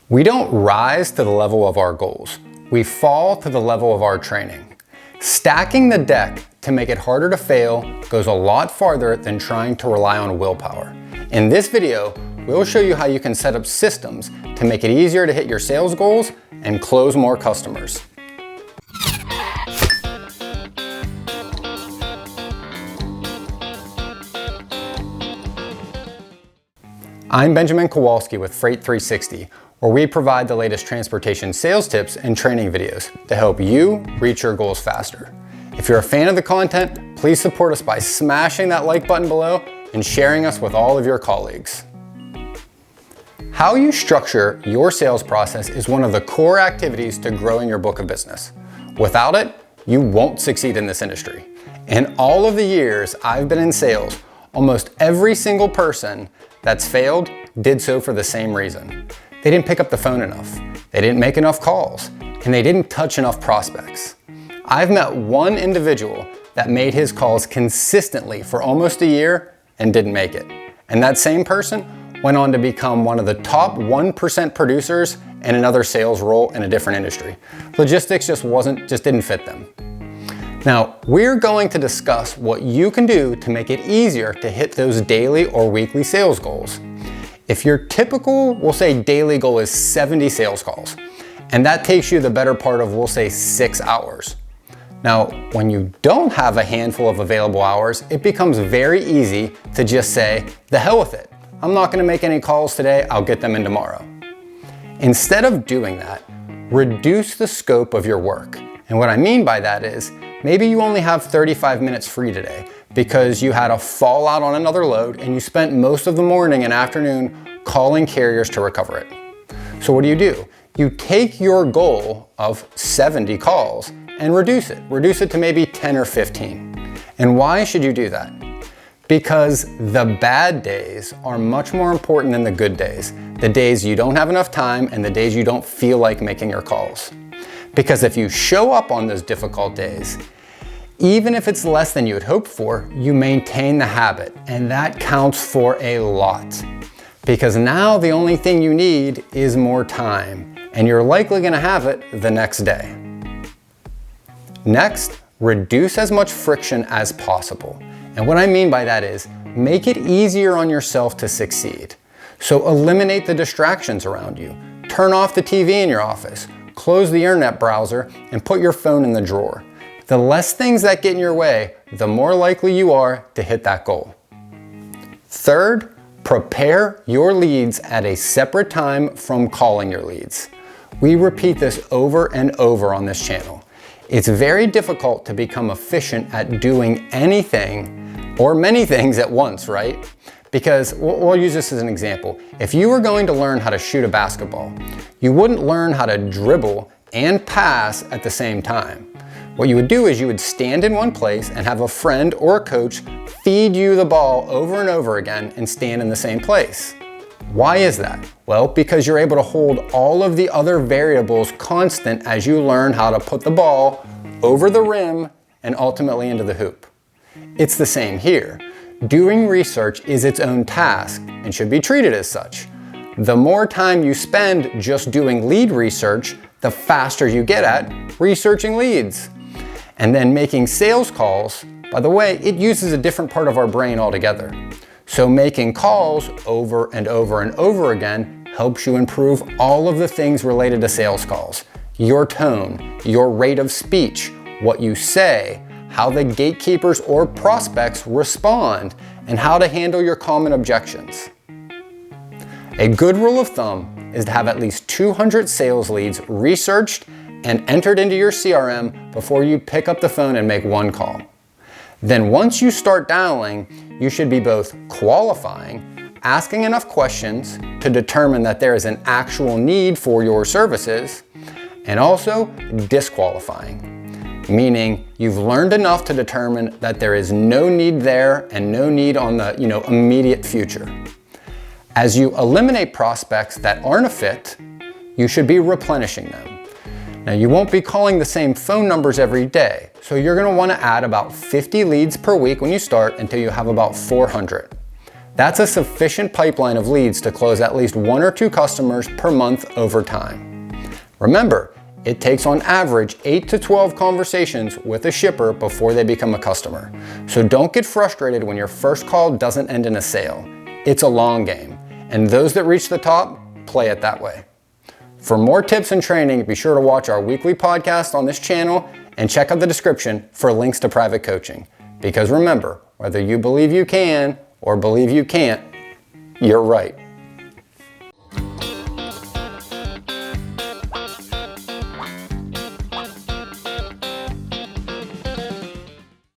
We don't rise to the level of our goals. We fall to the level of our training. Stacking the deck to make it harder to fail goes a lot farther than trying to rely on willpower. In this video, we'll show you how you can set up systems to make it easier to hit your sales goals and close more customers. I'm Benjamin Kowalski with Freight 360, where we provide the latest transportation sales tips and training videos to help you reach your goals faster. If you're a fan of the content, please support us by smashing that like button below and sharing us with all of your colleagues. How you structure your sales process is one of the core activities to growing your book of business. Without it, you won't succeed in this industry. In all of the years I've been in sales, almost every single person that's failed did so for the same reason. They didn't pick up the phone enough, they didn't make enough calls, and they didn't touch enough prospects. I've met one individual that made his calls consistently for almost a year and didn't make it. And that same person went on to become one of the top 1% producers in another sales role in a different industry. Logistics just didn't fit them. Now, we're going to discuss what you can do to make it easier to hit those daily or weekly sales goals. If your typical, we'll say daily goal is 70 sales calls, and that takes you the better part of, we'll say 6 hours. Now, when you don't have a handful of available hours, it becomes very easy to just say, the hell with it. I'm not gonna make any calls today, I'll get them in tomorrow. Instead of doing that, reduce the scope of your work. And what I mean by that is, maybe you only have 35 minutes free today because you had a fallout on another load and you spent most of the morning and afternoon calling carriers to recover it. So what do? You take your goal of 70 calls and reduce it. Reduce it to maybe 10 or 15. And why should you do that? Because the bad days are much more important than the good days. The days you don't have enough time and the days you don't feel like making your calls. Because if you show up on those difficult days, even if it's less than you had hoped for, you maintain the habit, and that counts for a lot. Because now the only thing you need is more time, and you're likely gonna have it the next day. Next, reduce as much friction as possible. And what I mean by that is, make it easier on yourself to succeed. So eliminate the distractions around you. Turn off the TV in your office, close the internet browser, and put your phone in the drawer. The less things that get in your way, the more likely you are to hit that goal. Third, prepare your leads at a separate time from calling your leads. We repeat this over and over on this channel. It's very difficult to become efficient at doing anything or many things at once, right? Because we'll use this as an example. If you were going to learn how to shoot a basketball, you wouldn't learn how to dribble and pass at the same time. What you would do is you would stand in one place and have a friend or a coach feed you the ball over and over again and stand in the same place. Why is that? Well, because you're able to hold all of the other variables constant as you learn how to put the ball over the rim and ultimately into the hoop. It's the same here. Doing research is its own task and should be treated as such. The more time you spend just doing lead research, the faster you get at researching leads. And then making sales calls, by the way, it uses a different part of our brain altogether. So making calls over and over and over again helps you improve all of the things related to sales calls. Your tone, your rate of speech, what you say, how the gatekeepers or prospects respond, and how to handle your common objections. A good rule of thumb is to have at least 200 sales leads researched and entered into your CRM before you pick up the phone and make one call. Then once you start dialing, you should be both qualifying, asking enough questions to determine that there is an actual need for your services, and also disqualifying, meaning you've learned enough to determine that there is no need there and no need on the immediate future. As you eliminate prospects that aren't a fit, you should be replenishing them. Now, you won't be calling the same phone numbers every day, so you're gonna wanna add about 50 leads per week when you start until you have about 400. That's a sufficient pipeline of leads to close at least 1 or 2 customers per month over time. Remember, it takes on average 8 to 12 conversations with a shipper before they become a customer. So don't get frustrated when your first call doesn't end in a sale. It's a long game, and those that reach the top play it that way. For more tips and training, be sure to watch our weekly podcast on this channel and check out the description for links to private coaching. Because remember, whether you believe you can or believe you can't, you're right.